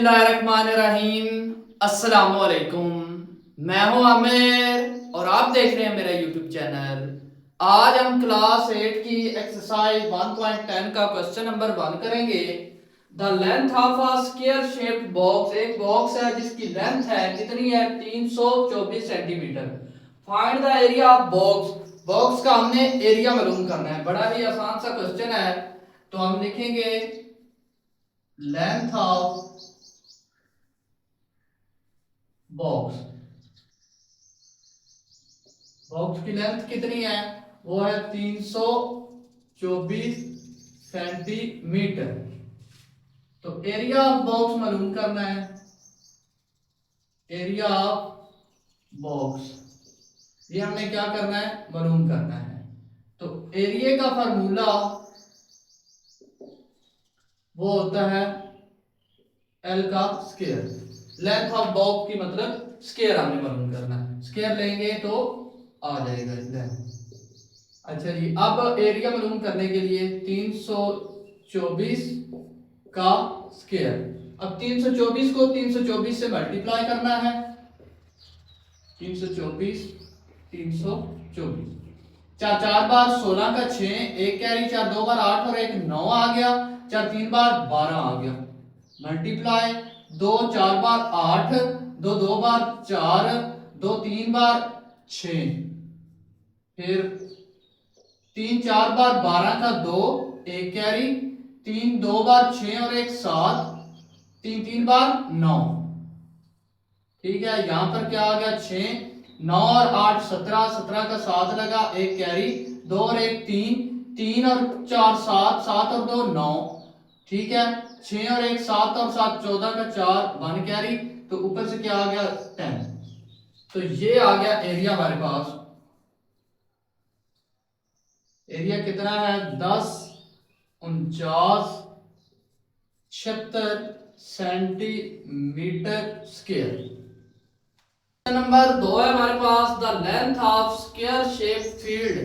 बिस्मिल्लाहिर्रहमानिर्रहीम। अस्सलाम वालेकुम। मैं हूं आमिर और आप देख रहे हैं मेरा यूट्यूब चैनल। आज हम क्लास 8 की एक्सरसाइज 1.10 का क्वेश्चन नंबर 1 करेंगे। The length of a square shaped box, एक बॉक्स है जिसकी लेंथ है कितनी है 324 centimetre. Find the area of box, box का हमने एरिया मालूम करना है। बड़ा ही आसान सा क्वेश्चन है। तो हम लिखेंगे लेंथ ऑफ बॉक्स, बॉक्स की लेंथ कितनी है, वो है 324 सेंटीमीटर। तो एरिया ऑफ बॉक्स मालूम करना है, एरिया ऑफ बॉक्स ये हमने क्या करना है, मालूम करना है। तो एरिया का फार्मूला वो होता है एल का स्क्वायर। लेंथ ऑफ बॉक्स की मतलब स्क्वायर हमने मालूम करना है, स्क्वायर लेंगे तो आ जाएगा लेंथ। अच्छा जी, अब एरिया मालूम करने के लिए 324 का स्क्वायर। अब 324 को 324 से मल्टीप्लाई करना है। 324 324 चार चार बार 16 का 6, एक कैरी, चार दो बार 8 और एक 9 आ गया, चार तीन बार 12 आ गया। मल्टीप्लाई दो चार बार 8, दो दो बार 4, दो तीन बार 6, फिर तीन चार बार 12 का 2, एक कैरी, तीन दो बार 6 और एक 7, तीन तीन बार 9। ठीक है, यहां पर क्या आ गया 6, 9 और 8 17, 17 का 7 लगा, एक कैरी, 2 और एक 3, 3 और 4 7, 7 और 2 9। ठीक है, 6 और एक 7 और 7 14 का 4, 1 कैरी, तो ऊपर से क्या आ गया 10। तो ये आ गया एरिया हमारे पास। एरिया कितना है 10 49 76 सेंटीमीटर स्क्वायर। नंबर 2 है हमारे पास, the length of square shape field,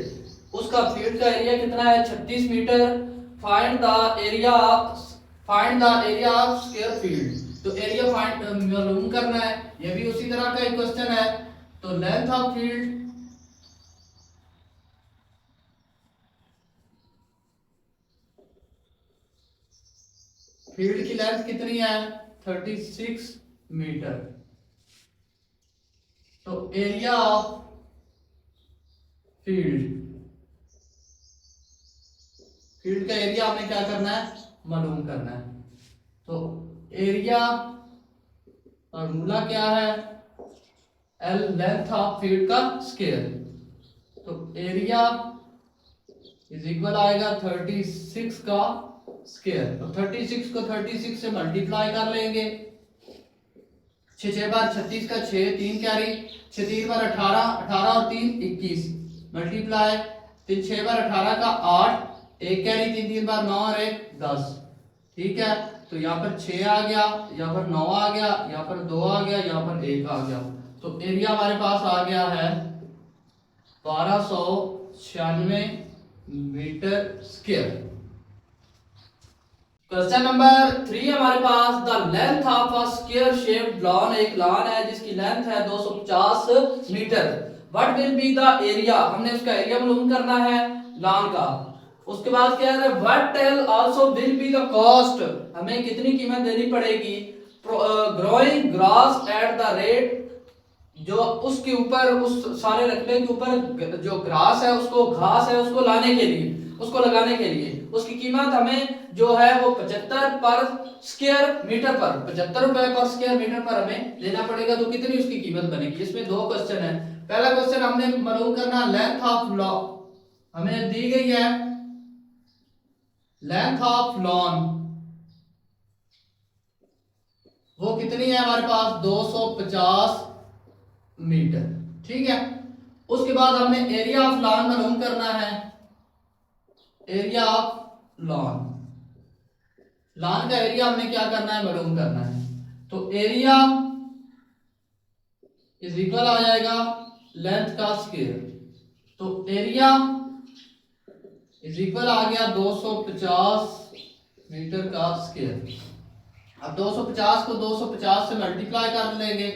उसका फील्ड का एरिया कितना है 36 metre. Find the area of square field. तो एरिया फाइंड मालूम करना है, ये भी उसी तरह का एक क्वेश्चन है। तो लेंथ ऑफ फील्ड, फील्ड की लेंथ कितनी है 36 मीटर। तो एरिया ऑफ फील्ड, फील्ड का एरिया आपने क्या करना है, मालूम करना है। तो एरिया फॉर्मूला क्या है, एल लेंथ ऑफ फील्ड का स्क्वायर। तो एरिया इज इक्वल आएगा 36 का स्क्वायर। तो 36 को 36 से मल्टीप्लाई कर लेंगे। 6 6 बार 36 का 6, 3 कैरी, 6 3 बार 18, 18 और 3 21, मल्टीप्लाई 3 6 बार 18 का 8, एक कैरी, 3 3 बार 9 और एक 10। ठीक है, तो यहाँ पर 6 आ गया, यहाँ पर 9 आ गया, यहाँ पर 2 आ गया, यहाँ पर 1 आ गया। तो एरिया हमारे पास आ गया है 1296 मीटर स्क्वायर। क्वेश्चन नंबर 3 हमारे पास, the length of a square shaped lawn, एक लॉन है जिसकी लेंथ है 250 metre. What will be the area, हमने उसका एरिया मालूम करना है लॉन का। उसके बाद क्या है, what tell also will be the cost, हमें कितनी कीमत देनी पड़ेगी growing grass at the rate, जो उसके ऊपर उस सारे रकबे के ऊपर जो ग्रास है, उसको घास है, उसको लाने के लिए, उसको लगाने के लिए उसकी कीमत हमें जो है वो 75 पर स्क्वायर मीटर पर, 75 रुपए पर स्क्वायर मीटर पर हमें देना पड़ेगा। तो कितनी उसकी कीमत बनेगी। इसमें दो क्वेश्चन है। पहला क्वेश्चन हमने मालूम करना लेंथ ऑफ लॉ, हमें दी गई है लेंथ ऑफ लॉन, वो कितनी है हमारे पास 250 मीटर। ठीक है, उसके बाद हमने एरिया ऑफ लॉन मालूम करना है, एरिया ऑफ लॉन, लॉन का एरिया हमने क्या करना है, मालूम करना है। तो एरिया इज इक्वल आ जाएगा लेंथ का स्क्वायर। तो एरिया इज इक्वल आ गया 250 मीटर का स्क्वायर। अब 250 को 250 से मल्टीप्लाई कर लेंगे,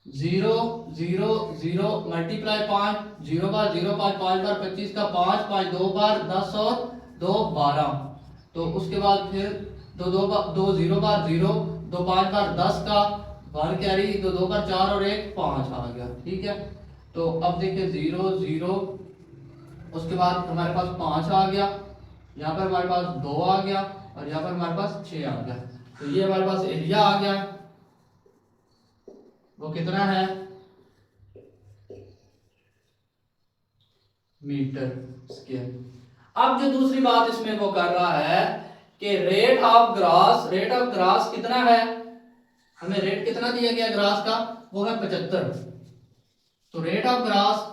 0 0 0 मल्टीप्लाई 5, 0 बार 0 5, 5 बार 25 का 5, 5 2 बार 10 और 2 12। तो उसके बाद फिर 2 2 बार 2 0 बार 0, 2 5 बार 10 का 1 कैरी, 2 2 बार 4 और 1 5 आ गया। ठीक है, तो अब देखिए 0 0, उसके बाद हमारे पास 5 आ गया, यहाँ पर हमारे पास 2 आ गया और यहाँ पर हमारे पास 6 आ गया। तो ये हमारे पास एरिया आ गया, वो कितना है, मीटर स्क्वायर। अब जो दूसरी बात इसमें वो कर रहा है कि रेट ऑफ ग्रास कितना है, हमें रेट कितना दिया गया ग्रास का, वो है 75। तो rate of grass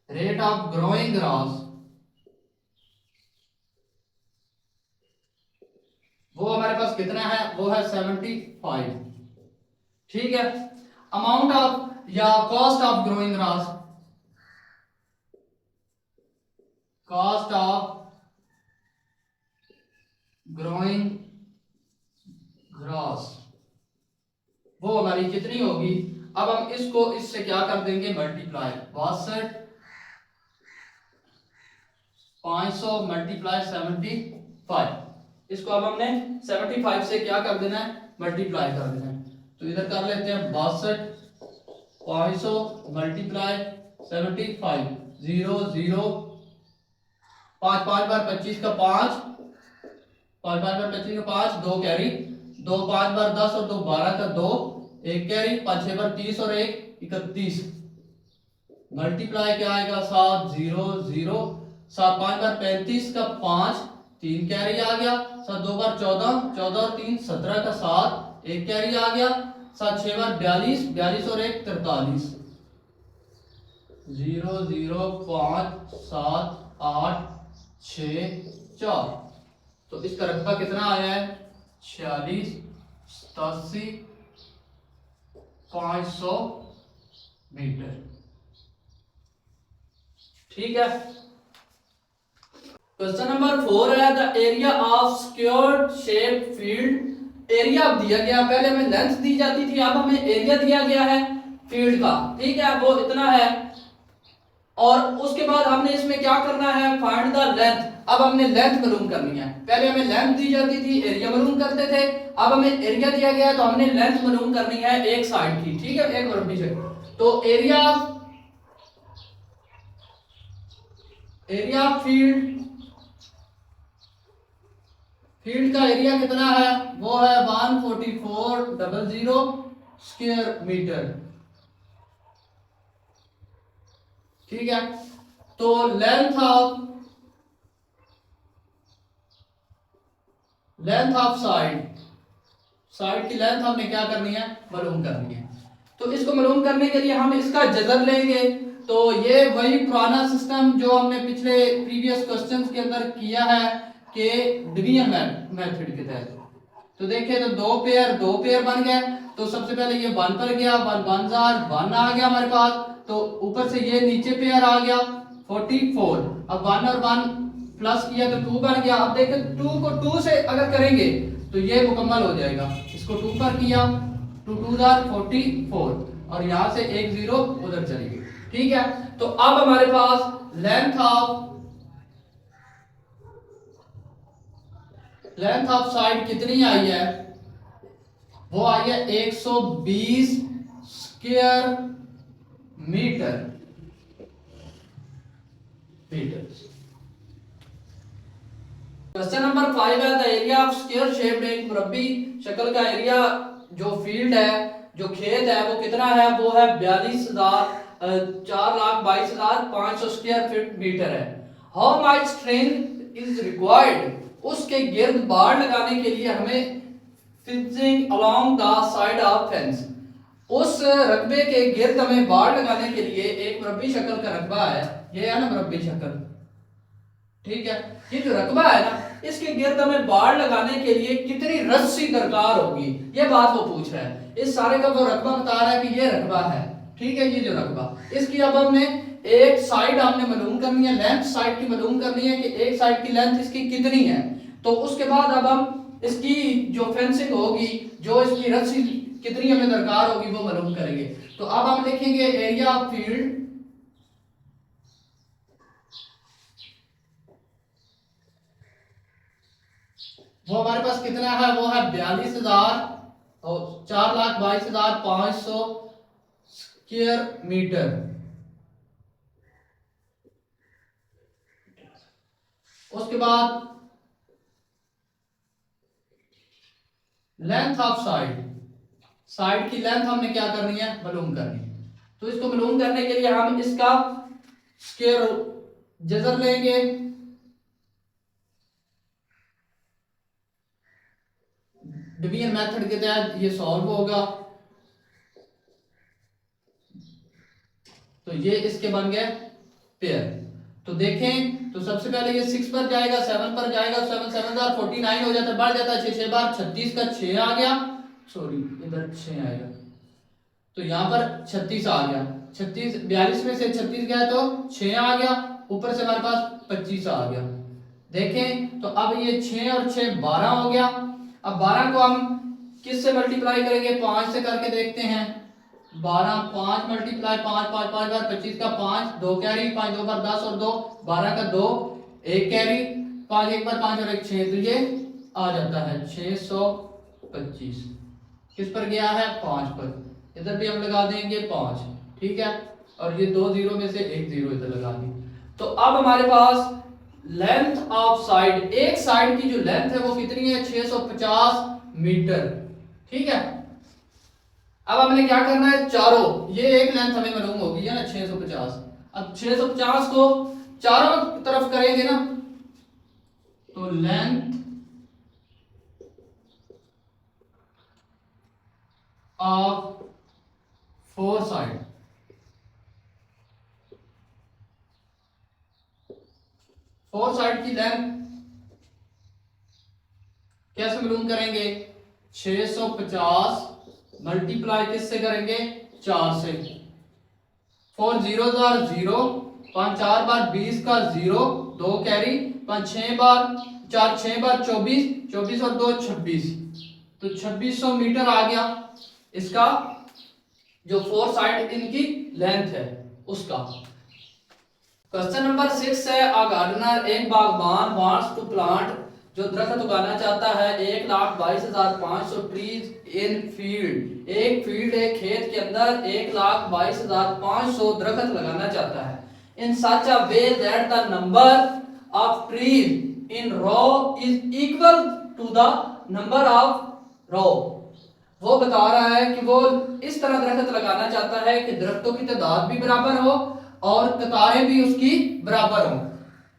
rate of growing grass वो हमारे पास कितना है, वो है 75। ठीक है, अमाउंट ऑफ या cost of growing grass, cost of growing grass वो हमारी कितनी होगी। अब हम इसको इससे क्या कर देंगे, मल्टीप्लाई 62 500 मल्टीप्लाई 75। इसको अब हमने 75 से क्या कर देना है, मल्टीप्लाई कर देना है। तो इधर कर लेते हैं 62 500 मल्टीप्लाई 75, 0 0 5 5 बार 25 का 5, 5 5 बार 25 का 5, 2 कैरी, 2 5 बार 10 और 2 12 का 2, 1 कैरी, 5 6 बार 30 और 1 31, मल्टीप्लाई क्या आएगा 7 0 0, 7 5 बार 35 का 5, 3 कैरी आ गया, 7 2 बार 14, 14 और 3 17 का 7, 1 कैरी आ गया, 7 6 बार 42, 42 और 1 43, 0 0 5 7 8 6 4। तो इसका रकबा कितना आया है, 46 87 500 मीटर। ठीक है, क्वेश्चन नंबर 4 है the area of square shape field. Area दिया गया, पहले हमें लेंथ दी जाती थी, अब हमें एरिया दिया गया है फील्ड का। ठीक है, वो इतना है और उसके बाद हमने इसमें क्या करना है, फाइंड द लेंथ। अब हमने लेंथ मालूम करनी है, पहले हमें लेंथ दी जाती थी, एरिया मालूम करते थे, अब हमें एरिया दिया गया है तो हमने लेंथ मालूम करनी है एक साइड की। ठीक है, एक मिनट पीछे। तो एरिया फील्ड का एरिया कितना है, वो है 14400 स्क्वायर मीटर। ठीक है, तो लेंथ ऑफ साइड की लेंथ हमने क्या करनी है, मालूम करनी है। तो इसको मालूम करने के लिए हम इसका जज़र लेंगे। तो ये वही पुराना सिस्टम जो हमने पिछले प्रीवियस क्वेश्चंस के अंदर किया है कि डिवीजन मेथड के तहत। तो देखिए, तो दो पेयर बन गए। तो सबसे पहले ये 1 पर गया, 1 1 1 आ गया हमारे पास। तो ऊपर से ये नीचे पेयर आ गया 44। अब 1 और 1 प्लस किया तो 2 बन गया। अब देखिए 2 को 2 से अगर करेंगे तो ये मुकम्मल हो जाएगा। इसको 2 पर किया, 2 2 44 और यहाँ से 1 0 उधर चली गई। ठीक है, तो अब हमारे पास लेंथ ऑफ साइड कितनी आई है, वो आई है 120 स्क्वायर मीटर। क्वेश्चन नंबर 5 है the area of square shaped, एक मुरब्बी शक्ल का एरिया जो फील्ड है, जो खेत है, वो कितना है, वो है 4,22,500 स्क्वायर फीट मीटर है। How much strength is required, उसके गिर्द बाड़ लगाने के लिए हमें fencing along the side of fence, उस रकबे के गिर्द हमें बाड़ लगाने के लिए एक मुरब्बी शक्ल का रकबा है, ये है ना मुरब्बी शक्ल। ठीक है, ये जो रकबा है ना, इसके गिर्द हमें बाड़ लगाने के लिए कितनी रस्सी दरकार होगी, ये बात वो पूछ रहा है। इस सारे का वो रकबा बता रहा है कि ये रकबा है। ठीक है, ये जो रकबा, इसकी अब हमने एक साइड हमने मालूम करनी है, लेंथ साइड की मालूम करनी है कि एक साइड की लेंथ इसकी कितनी है। तो उसके बाद अब हम इसकी जो फेंसिंग होगी, जो इसकी रस्सी कितनी हमें दरकार होगी वो मालूम करेंगे। तो अब हम लिखेंगे एरिया ऑफ फील्ड, वो हमारे पास कितना है, वो है 42,000 और 4,22,500 स्क्वायर मीटर। उसके बाद लेंथ ऑफ साइड, साइड की लेंथ हमने क्या करनी है, मालूम करनी है। तो इसको मालूम करने के लिए हम इसका स्क्वायर जजर लेंगे, डिवीजन मेथड के तहत ये सॉल्व होगा। तो ये इसके बन गए पेयर। तो देखें, तो सबसे पहले ये 6 पर जाएगा, 7 पर जाएगा, 7 7 49 हो जाता है, बढ़ जाता है 6 6 बार, 36 का 6 आ गया, सॉरी इधर 6 आएगा, तो यहाँ पर 36 आ गया, 36 42 में से 36 गया तो 6 आ गया, ऊपर से हमारे पास 25 आ गया। देखें तो अब ये 6 और 6 12 हो गया। अब 12 को हम किस से मल्टीप्लाई करेंगे, 5 से करके देखते हैं। 12 5 मल्टीप्लाई 5 5 5 बार 25 का 5 2 कैरी, 5 2 बार 10 और 2 12 का 2 1 कैरी, 5 1 बार 5 और 1 6, तो ये आ जाता है 625। किस पर गया है, 5 पर। इधर भी हम लगा देंगे 5, ठीक है, और ये 2 जीरो में से 1 जीरो इधर लगा दी। तो अब हमारे पास लेंथ ऑफ साइड, एक साइड की जो लेंथ है वो कितनी है, 650 मीटर, ठीक है। अब हमने क्या करना है, चारों, ये एक लेंथ हमें मालूम होगी है ना 650। अब 650 को चारों तरफ करेंगे ना, तो length of four side, four side की लेंथ कैसे मालूम करेंगे, 650 मल्टीप्लाई किससे करेंगे, 4 से। 4 जीरो 0, 5 4 बार 20 का 0 2 कैरी, 5 6 बार 4 6 बार 24 24 और 2 26, तो 2600 मीटर आ गया इसका जो फोर साइड इनकी लेंथ है उसका। क्वेश्चन नंबर 6 है, अ गार्डनर, एक बागबान, वांट्स टू प्लांट, जो दरख्त उगाना चाहता है, 1,22,500 ट्रीज इन फील्ड, एक फील्ड एक खेत के अंदर 1,22,500 दरख्त लगाना चाहता है, in such a way that the number of trees in row is equal to the number of row. वो बता रहा है कि वो इस तरह दरख्त लगाना चाहता है कि दरख्तों की तादाद भी बराबर हो और कतारें भी उसकी बराबर हो।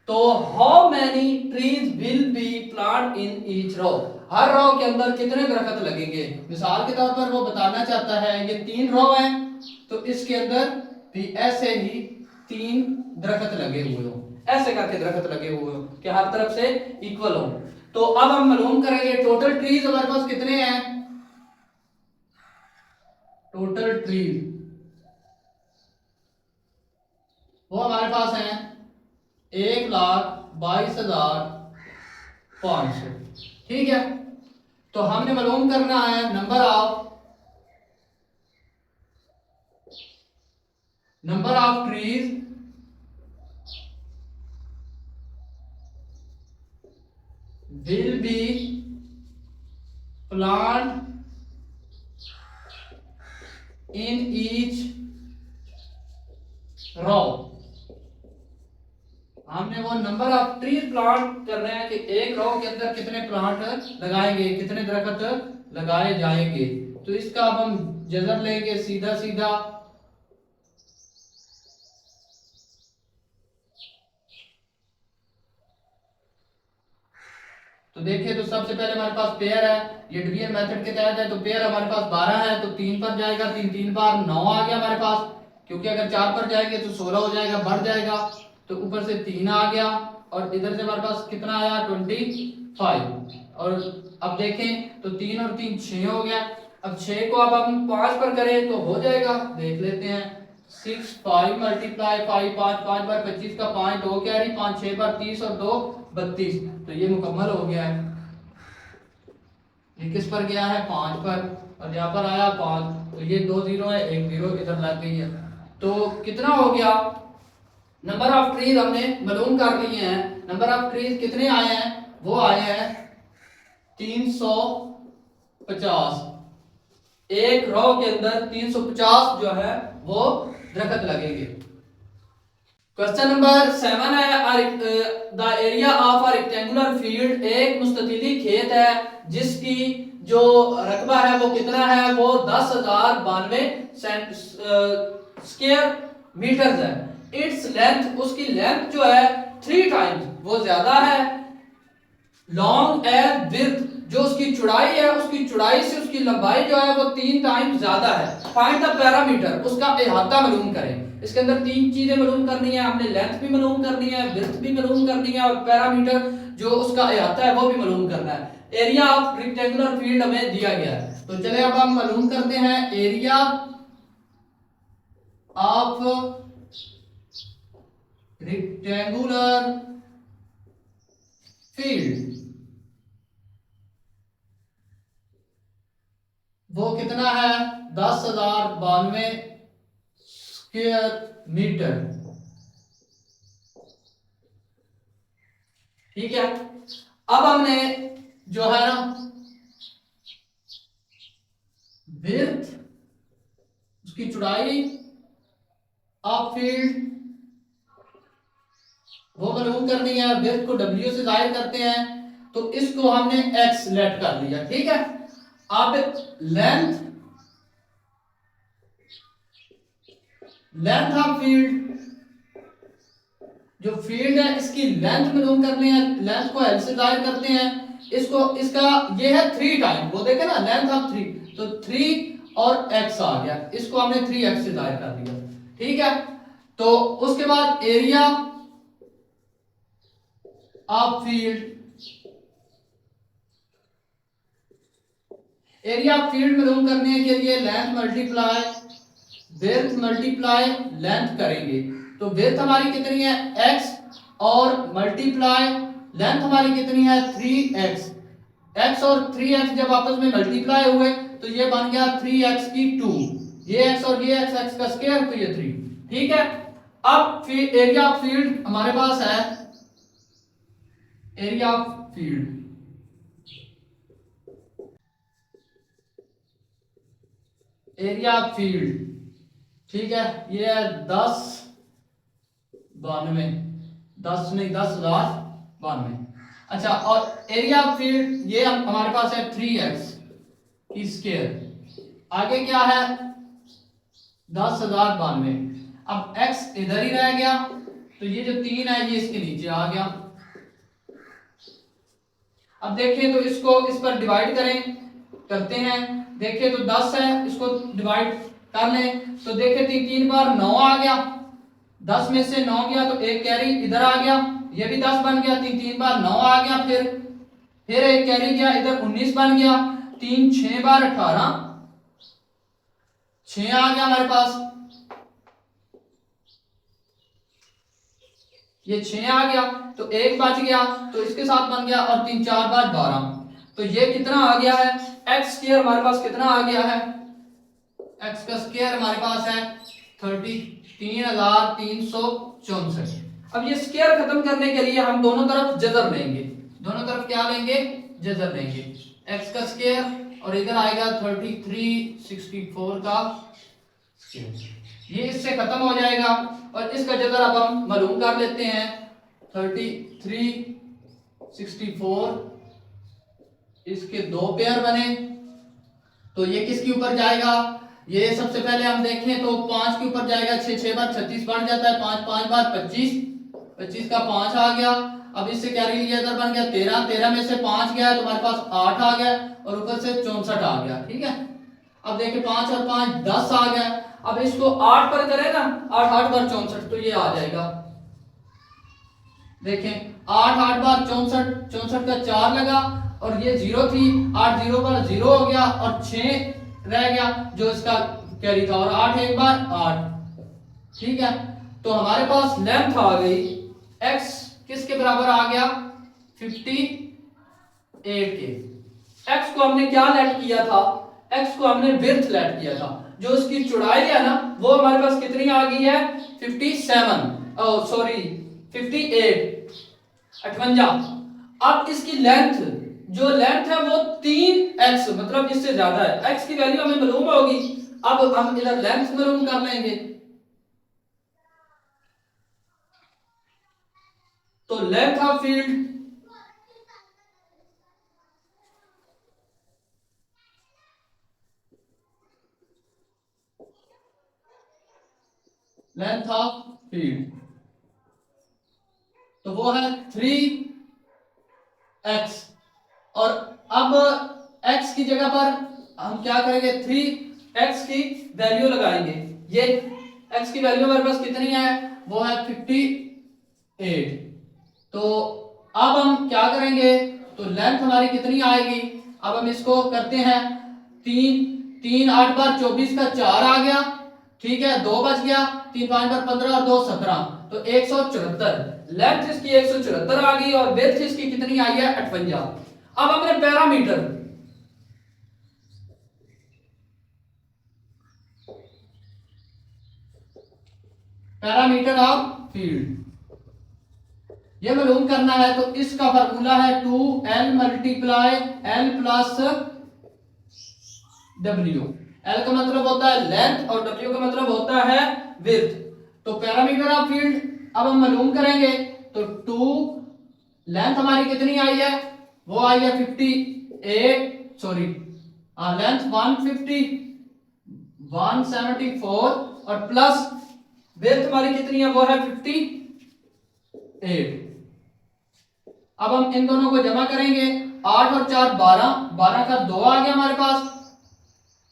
तो how many trees will be plant in each row, हर रो के अंदर कितने दरख्त लगेंगे। मिसाल के तौर पर वो बताना चाहता है ये 3 रो है, तो इसके अंदर भी ऐसे ही 3 दरख्त लगे हुए हो, ऐसे करके दरख्त लगे हुए हो कि हर तरफ से इक्वल हो। तो अब हम मालूम करेंगे टोटल ट्रीज हमारे पास कितने हैं, टोटल ट्रीज वो हमारे पास है 1,22,500, ठीक है। तो हमने मालूम करना है number of trees will be plant in each row. हमने वो नंबर ऑफ ट्रीज प्लांट कर रहे हैं कि एक रो के अंदर कितने प्लांट लगाएंगे, कितने दरख्त लगाए जाएंगे। तो इसका अब हम जजर लेंगे सीधा सीधा, तो देखिए तो सबसे पहले हमारे पास पेयर है, ये डिवीजन मेथड के तहत है, तो पेयर हमारे पास 12 है, तो 3 पर जाएगा, 3 3 बार 9 आ गया हमारे पास, क्योंकि अगर 4 पर जाएंगे तो 16 हो जाएगा, बढ़ जाएगा, तो ऊपर से 3 आ गया और इधर से हमारे पास कितना आया 25। और अब देखें तो 3 और 3 6 हो गया। अब 6 को अब हम 5 पर करें तो हो जाएगा, देख लेते हैं। 6 5 मल्टीप्लाई 5 5 5 बार 25 का 5 2 कैरी 5 6 बार 30 और 2 32। तो ये मुकम्मल हो गया है। ये किस पर गया है 5 पर और यहाँ पर आया 5। तो ये 2 0 है 1 0 इधर लग गई है। तो कितना हो गया नंबर ऑफ ट्रीज हमने मालूम कर लिए हैं। नंबर ऑफ ट्रीज कितने आए हैं वो आए हैं 350। एक रो के अंदर 350 जो है वो दरख्त लगेंगे। क्वेश्चन नंबर 7 है the area of a rectangular field. एक मुस्ततीली खेत है जिसकी जो रकबा है वो कितना है वो 10,092 स्क्वायर मीटर्स है। इट्स लेंथ उसकी लेंथ जो है 3 टाइम्स वो ज्यादा है लॉन्ग एज विड्थ जो उसकी चौड़ाई है उसकी चौड़ाई से उसकी लंबाई जो है वो 3 टाइम्स ज्यादा है। फाइंड द पैरामीटर उसका अहाता मालूम करें। इसके अंदर 3 चीजें मालूम करनी है हमने लेंथ भी मालूम करनी है विड्थ भी मालूम करनी है और पैरामीटर जो उसका अहाता है वो भी मालूम करना है। एरिया ऑफ रेक्टेंगुलर फील्ड हमें दिया गया है। तो चले अब हम मालूम करते हैं एरिया ऑफ रेक्टेंगुलर फील्ड वो कितना है 10,092 स्क्वायर मीटर। ठीक है। अब हमने जो है ना विड्थ उसकी चौड़ाई ऑफ फील्ड वो मालूम करनी है। विड्थ को W से जाहिर करते हैं तो इसको हमने x लेट कर लिया। ठीक है। अब लेंथ ऑफ फील्ड जो फील्ड है इसकी लेंथ मालूम करनी है। लेंथ को L से जाहिर करते हैं। इसको इसका ये है 3 टाइम वो देखे ना लेंथ ऑफ 3 तो 3 और x आ गया। इसको हमने 3x से जाहिर कर दिया। ठीक है। तो उसके बाद area of field area of field मालूम करने के लिए length multiply width multiply length करेंगे। तो विड्थ हमारी कितनी है x और मल्टीप्लाई लेंथ हमारी कितनी है 3x। x और 3x जब आपस में मल्टीप्लाई हुए तो ये बन गया 3x की 2। ये x और ये x का स्क्वायर तो ये 3। ठीक है। अब एरिया ऑफ फील्ड हमारे पास है area of field area of field. ठीक है। ये है 10,092। अच्छा और एरिया ऑफ फील्ड ये हमारे पास है 3x की स्क्वायर। आगे क्या है 10,092। अब x इधर ही रह गया तो ये जो 3 है ये इसके नीचे आ गया। अब देखें तो इसको इस पर डिवाइड करते हैं। देखिए तो 10 है इसको डिवाइड कर लें तो देखें 3 बार 9 आ गया। 10 में से 9 गया तो एक कैरी इधर आ गया ये भी 10 बन गया। 3 बार 9 आ गया फिर एक कैरी गया इधर 19 बन गया। 3 6 बार 18 6 आ गया हमारे पास। ये 6 आ गया तो एक बच गया तो इसके साथ बन गया और 3 4 बार 12। तो ये कितना आ गया है x स्क्वायर हमारे पास कितना आ गया है x का स्क्वायर हमारे पास है 33,364। अब ये स्क्वायर खत्म करने के लिए हम दोनों तरफ जजर लेंगे। दोनों तरफ क्या लेंगे जजर लेंगे। x का स्क्वायर और इधर आएगा 3364 का स्क्वायर। ये इससे खत्म हो जाएगा और इसका जजर अब हम मालूम कर लेते हैं 3364 इसके 2 पेयर बने तो ये किसके ऊपर जाएगा। ये सबसे पहले हम देखें तो 5 के ऊपर जाएगा। 6 6 बार 36 बढ़ जाता है। 5 5 बार 25 25 का 5 आ गया। अब इससे कैरी लिया इधर बन गया 13 13 में से 5 गया तो हमारे पास 8 आ गया और ऊपर से 64 आ गया। ठीक है। अब देखिए 5 और 5 10 आ गया। अब इसको 8 पर करें ना 8 8 बार 64 तो ये आ जाएगा। देखें 8 8 बार 64 64 का 4 लगा और ये 0 थी 8 0 बार 0 हो गया और 6 रह गया जो इसका कैरी था और 8 एक बार 8 ठीक है, तो हमारे पास लेंथ आ गई x किसके बराबर आ गया 58 के। x को हमने क्या लेट किया था, x को हमने विड्थ लेट किया था, जो इसकी चौड़ाई है ना वो हमारे पास कितनी आ गई है 57 सॉरी 58 58। अब इसकी लेंथ, जो लेंथ है वो 3x मतलब इससे ज्यादा है, x की वैल्यू हमें मालूम होगी। अब हम इधर लेंथ मालूम कर लेंगे, तो length of field length of field तो वो है 3x। और अब x की जगह पर हम क्या करेंगे 3x की वैल्यू लगाएंगे। ये x की वैल्यू हमारे पास कितनी है, वो है 58। तो अब हम क्या करेंगे, तो लेंथ हमारी कितनी आएगी, अब हम इसको करते हैं 3 8 बार 24 का 4 आ गया, ठीक है 2 बच गया, 3 5 बार 15 और 2 17, तो 174। लेंथ इसकी 174 आ गई और विड्थ इसकी कितनी आई है 58। अब हमने पैरामीटर ऑफ फील्ड ये मालूम करना है, तो इसका फार्मूला है 2l multiply l plus w। l का मतलब होता है लेंथ और w का मतलब होता है विड्थ। तो पैरामीटर ऑफ फील्ड अब हम मालूम करेंगे, तो 2 लेंथ हमारी कितनी आई है, वो आई है 58 सॉरी लेंथ 174 और प्लस विड्थ हमारी कितनी है, वो है 58। अब हम इन दोनों को जमा करेंगे, 8 और 4 12, 12 का 2 आ गया हमारे पास,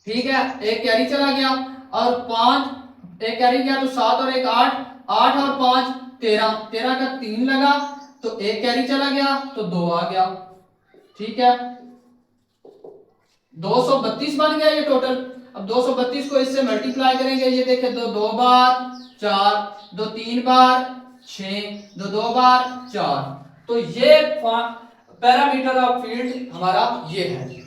ठीक है एक कैरी चला गया, और 5 एक कैरी गया तो 7 और 1 8, 8 और 5 13, 13 का 3 लगा तो एक कैरी चला गया तो 2 आ गया, ठीक है 232 बन गया ये टोटल। अब 232 को इससे मल्टीप्लाई करेंगे, ये देखें 2 2 बार 4, 2 3 बार 6, 2 2 बार 4, तो ये पैरामीटर ऑफ फील्ड हमारा ये है।